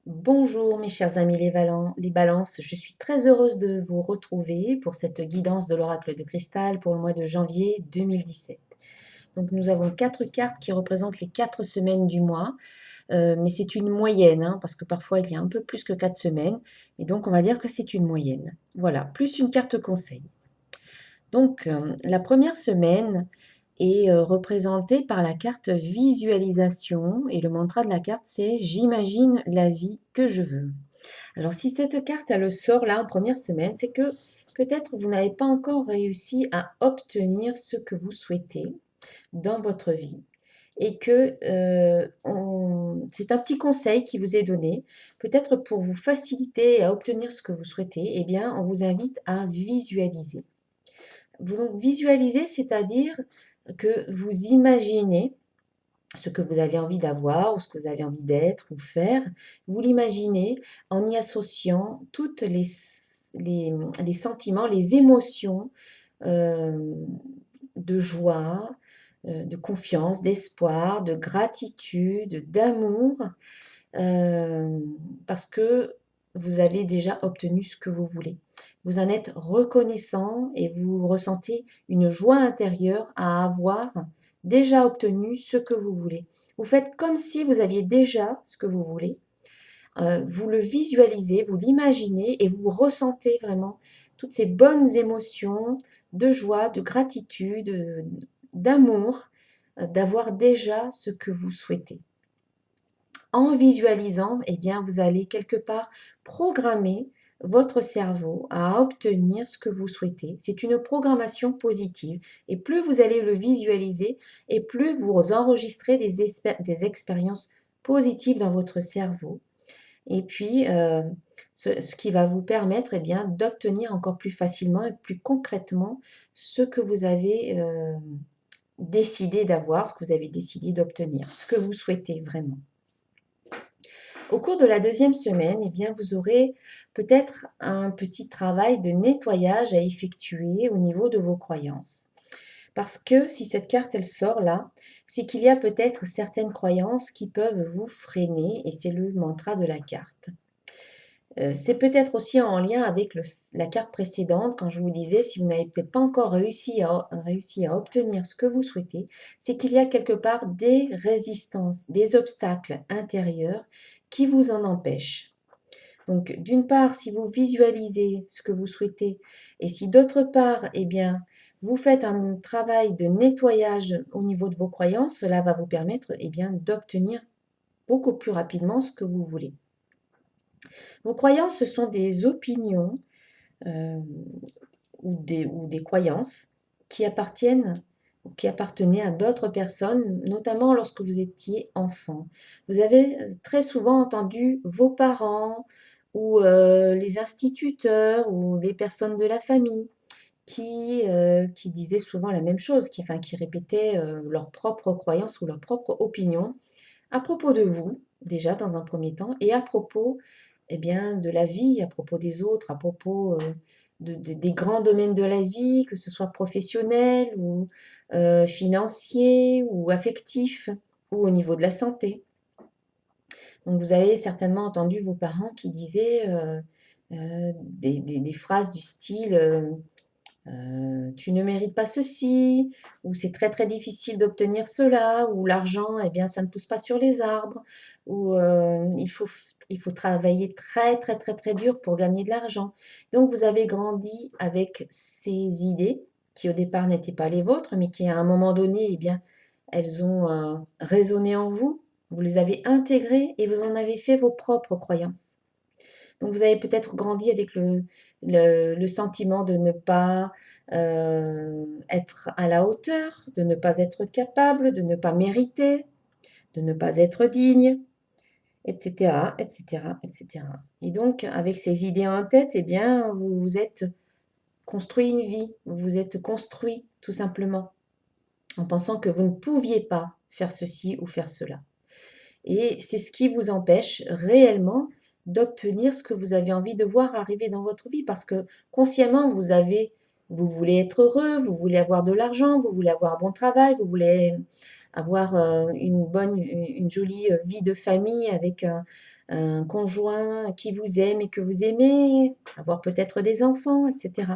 Bonjour mes chers amis les balances, je suis très heureuse de vous retrouver pour cette guidance de l'oracle de cristal pour le mois de janvier 2017. Donc nous avons 4 cartes qui représentent les 4 semaines du mois, mais c'est une moyenne, hein, parce que parfois il y a un peu plus que 4 semaines, et donc on va dire que c'est une moyenne. Voilà, plus une carte conseil. Donc la première semaine est représentée par la carte visualisation, et le mantra de la carte c'est j'imagine la vie que je veux. Alors, si cette carte, elle sort là en première semaine, c'est que peut-être vous n'avez pas encore réussi à obtenir ce que vous souhaitez dans votre vie et que c'est un petit conseil qui vous est donné. Peut-être pour vous faciliter à obtenir ce que vous souhaitez, eh bien, on vous invite à visualiser. Donc, visualiser, c'est-à-dire que vous imaginez ce que vous avez envie d'avoir ou ce que vous avez envie d'être ou faire, vous l'imaginez en y associant toutes les sentiments, les émotions euh, de joie, de confiance, d'espoir, de gratitude, d'amour, euh, parce que vous avez déjà obtenu ce que vous voulez. Vous en êtes reconnaissant et vous ressentez une joie intérieure à avoir déjà obtenu ce que vous voulez. Vous faites comme si vous aviez déjà ce que vous voulez. Vous le visualisez, vous l'imaginez et vous ressentez vraiment toutes ces bonnes émotions de joie, de gratitude, d'amour, d'avoir déjà ce que vous souhaitez. En visualisant, eh bien, vous allez quelque part programmer votre cerveau à obtenir ce que vous souhaitez. C'est une programmation positive. Et plus vous allez le visualiser, et plus vous enregistrez des expériences positives dans votre cerveau. Et puis, ce qui va vous permettre, eh bien, d'obtenir encore plus facilement et plus concrètement ce que vous avez décidé d'avoir, ce que vous avez décidé d'obtenir, ce que vous souhaitez vraiment. Au cours de la deuxième semaine, eh bien, vous aurez peut-être un petit travail de nettoyage à effectuer au niveau de vos croyances. Parce que si cette carte, elle sort là, c'est qu'il y a peut-être certaines croyances qui peuvent vous freiner et c'est le mantra de la carte. C'est peut-être aussi en lien avec la carte précédente, quand je vous disais, si vous n'avez peut-être pas encore réussi à obtenir ce que vous souhaitez, c'est qu'il y a quelque part des résistances, des obstacles intérieurs qui vous en empêchent. Donc, d'une part, si vous visualisez ce que vous souhaitez, et si d'autre part, eh bien, vous faites un travail de nettoyage au niveau de vos croyances, cela va vous permettre, eh bien, d'obtenir beaucoup plus rapidement ce que vous voulez. Vos croyances, ce sont des opinions euh, ou des croyances qui appartiennent ou qui appartenaient à d'autres personnes, notamment lorsque vous étiez enfant. Vous avez très souvent entendu vos parents ou les instituteurs ou des personnes de la famille qui disaient souvent la même chose, qui répétaient leurs propres croyances ou leurs propres opinions à propos de vous, déjà dans un premier temps, et à propos eh bien, de la vie, à propos des autres, à propos des grands domaines de la vie, que ce soit professionnel ou financier ou affectif ou au niveau de la santé. Donc vous avez certainement entendu vos parents qui disaient des phrases du style tu ne mérites pas ceci, ou c'est très très difficile d'obtenir cela, ou l'argent, eh bien, ça ne pousse pas sur les arbres, ou il faut travailler très très très très dur pour gagner de l'argent. Donc vous avez grandi avec ces idées qui au départ n'étaient pas les vôtres, mais qui à un moment donné, eh bien, elles ont résonné en vous, vous les avez intégrées et vous en avez fait vos propres croyances. Donc vous avez peut-être grandi avec le sentiment de ne pas être à la hauteur, de ne pas être capable, de ne pas mériter, de ne pas être digne, etc., etc., etc. Et donc, avec ces idées en tête, eh bien, vous vous êtes construit une vie, vous vous êtes construit tout simplement, en pensant que vous ne pouviez pas faire ceci ou faire cela. Et c'est ce qui vous empêche réellement d'obtenir ce que vous avez envie de voir arriver dans votre vie parce que consciemment, vous voulez être heureux, vous voulez avoir de l'argent, vous voulez avoir un bon travail, vous voulez avoir une jolie vie de famille avec un conjoint qui vous aime et que vous aimez, avoir peut-être des enfants, etc.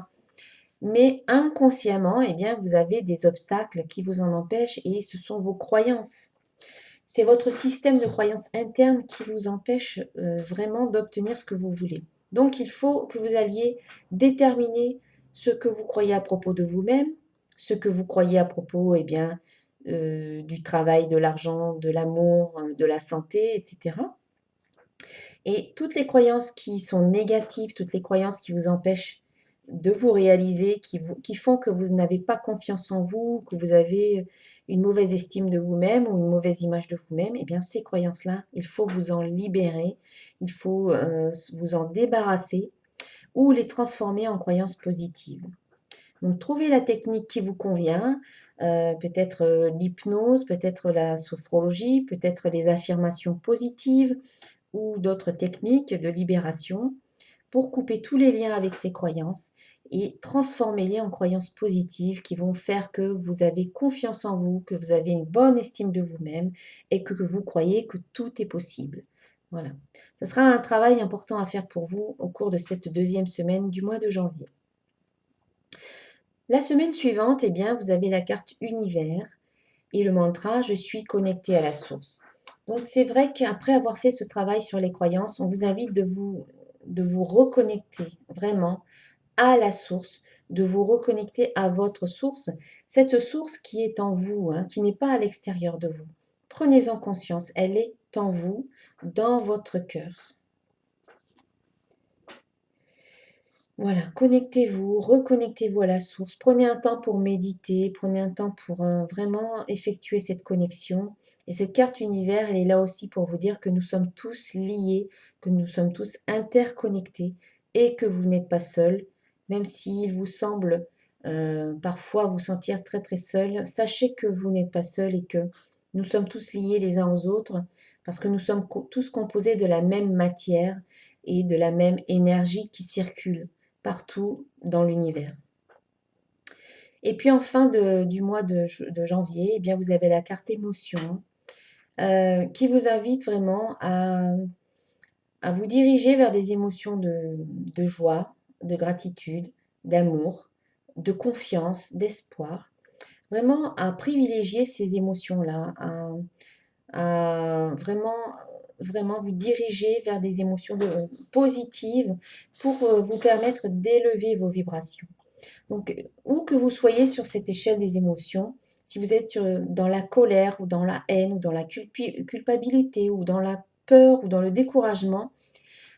Mais inconsciemment, eh bien, vous avez des obstacles qui vous en empêchent et ce sont vos croyances. C'est votre système de croyances interne qui vous empêche vraiment d'obtenir ce que vous voulez. Donc, il faut que vous alliez déterminer ce que vous croyez à propos de vous-même, ce que vous croyez à propos eh bien, du travail, de l'argent, de l'amour, de la santé, etc. Et toutes les croyances qui sont négatives, toutes les croyances qui vous empêchent de vous réaliser, qui font que vous n'avez pas confiance en vous, que vous avez une mauvaise estime de vous-même ou une mauvaise image de vous-même, eh bien ces croyances-là, il faut vous en libérer, il faut vous en débarrasser ou les transformer en croyances positives. Donc trouvez la technique qui vous convient, peut-être l'hypnose, peut-être la sophrologie, peut-être les affirmations positives, ou d'autres techniques de libération pour couper tous les liens avec ces croyances et transformer-les en croyances positives qui vont faire que vous avez confiance en vous, que vous avez une bonne estime de vous-même et que vous croyez que tout est possible. Voilà. Ce sera un travail important à faire pour vous au cours de cette deuxième semaine du mois de janvier. La semaine suivante, eh bien, vous avez la carte univers et le mantra je suis connecté à la source. Donc c'est vrai qu'après avoir fait ce travail sur les croyances, on vous invite de vous reconnecter vraiment à la source, de vous reconnecter à votre source, cette source qui est en vous, hein, qui n'est pas à l'extérieur de vous. Prenez-en conscience, elle est en vous, dans votre cœur. Voilà, connectez-vous, reconnectez-vous à la source. Prenez un temps pour méditer, prenez un temps pour vraiment effectuer cette connexion. Et cette carte univers, elle est là aussi pour vous dire que nous sommes tous liés, que nous sommes tous interconnectés et que vous n'êtes pas seul, même s'il vous semble parfois vous sentir très très seul. Sachez que vous n'êtes pas seul et que nous sommes tous liés les uns aux autres parce que nous sommes tous composés de la même matière et de la même énergie qui circule partout dans l'univers. Et puis en fin du mois de janvier, eh bien, vous avez la carte émotion qui vous invite vraiment à vous diriger vers des émotions de joie, de gratitude, d'amour, de confiance, d'espoir. Vraiment à privilégier ces émotions-là, à vraiment vous diriger vers des émotions positives pour vous permettre d'élever vos vibrations. Donc, où que vous soyez sur cette échelle des émotions, si vous êtes dans la colère ou dans la haine ou dans la culpabilité ou dans la peur ou dans le découragement,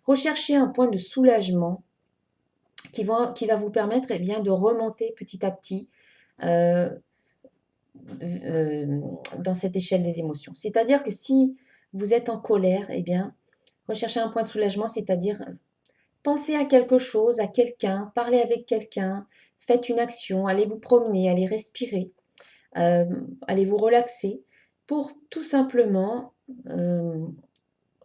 recherchez un point de soulagement qui va vous permettre eh bien, de remonter petit à petit euh, dans cette échelle des émotions. C'est-à-dire que si vous êtes en colère, eh bien, recherchez un point de soulagement, c'est-à-dire pensez à quelque chose, à quelqu'un, parlez avec quelqu'un, faites une action, allez vous promener, allez respirer, allez vous relaxer pour tout simplement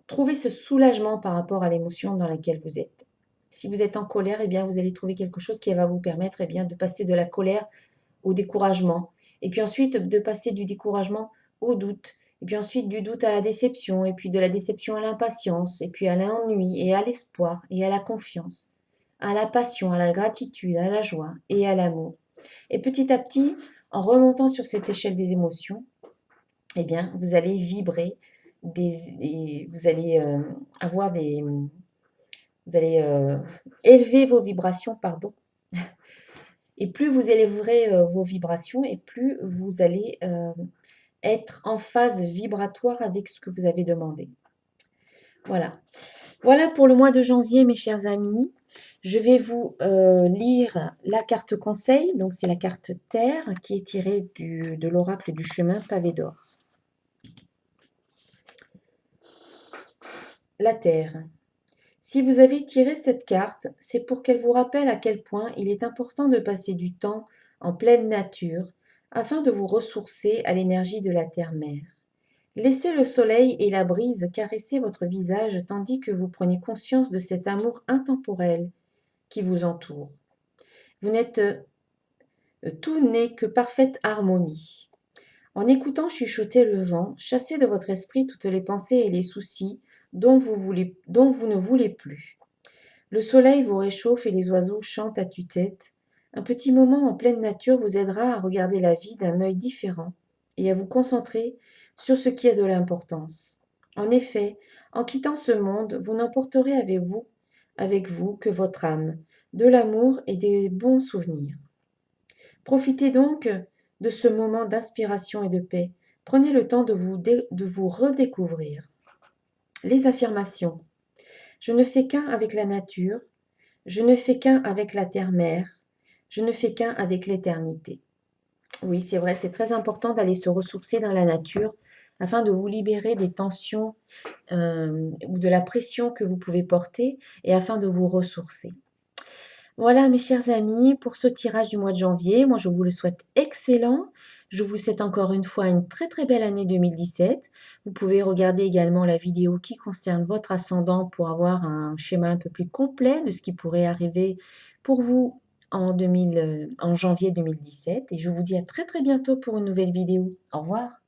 trouver ce soulagement par rapport à l'émotion dans laquelle vous êtes. Si vous êtes en colère, eh bien, vous allez trouver quelque chose qui va vous permettre eh bien, de passer de la colère au découragement. Et puis ensuite, de passer du découragement au doute. Et puis ensuite, du doute à la déception. Et puis de la déception à l'impatience. Et puis à l'ennui et à l'espoir et à la confiance. À la passion, à la gratitude, à la joie et à l'amour. Et petit à petit, en remontant sur cette échelle des émotions, eh bien, vous allez vibrer, vous allez avoir des... Vous allez élever vos vibrations, pardon. Et plus vous élèverez vos vibrations et plus vous allez être en phase vibratoire avec ce que vous avez demandé. Voilà. Voilà pour le mois de janvier, mes chers amis. Je vais vous lire la carte conseil. Donc, c'est la carte Terre qui est tirée de l'oracle du chemin pavé d'or. La Terre. Si vous avez tiré cette carte, c'est pour qu'elle vous rappelle à quel point il est important de passer du temps en pleine nature afin de vous ressourcer à l'énergie de la terre-mère. Laissez le soleil et la brise caresser votre visage tandis que vous prenez conscience de cet amour intemporel qui vous entoure. Vous n'êtes tout n'est que parfaite harmonie. En écoutant chuchoter le vent, chassez de votre esprit toutes les pensées et les soucis dont vous ne voulez plus. Le soleil vous réchauffe et les oiseaux chantent à tue-tête. Un petit moment en pleine nature vous aidera à regarder la vie d'un œil différent et à vous concentrer sur ce qui a de l'importance. En effet, en quittant ce monde, vous n'emporterez avec vous que votre âme, de l'amour et des bons souvenirs. Profitez donc de ce moment d'inspiration et de paix. Prenez le temps de vous redécouvrir. Les affirmations. Je ne fais qu'un avec la nature. Je ne fais qu'un avec la terre-mère. Je ne fais qu'un avec l'éternité. Oui, c'est vrai, c'est très important d'aller se ressourcer dans la nature afin de vous libérer des tensions ou de la pression que vous pouvez porter et afin de vous ressourcer. Voilà, mes chers amis, pour ce tirage du mois de janvier, moi je vous le souhaite excellent. Je vous souhaite encore une fois une très très belle année 2017. Vous pouvez regarder également la vidéo qui concerne votre ascendant pour avoir un schéma un peu plus complet de ce qui pourrait arriver pour vous en janvier 2017. Et je vous dis à très très bientôt pour une nouvelle vidéo. Au revoir.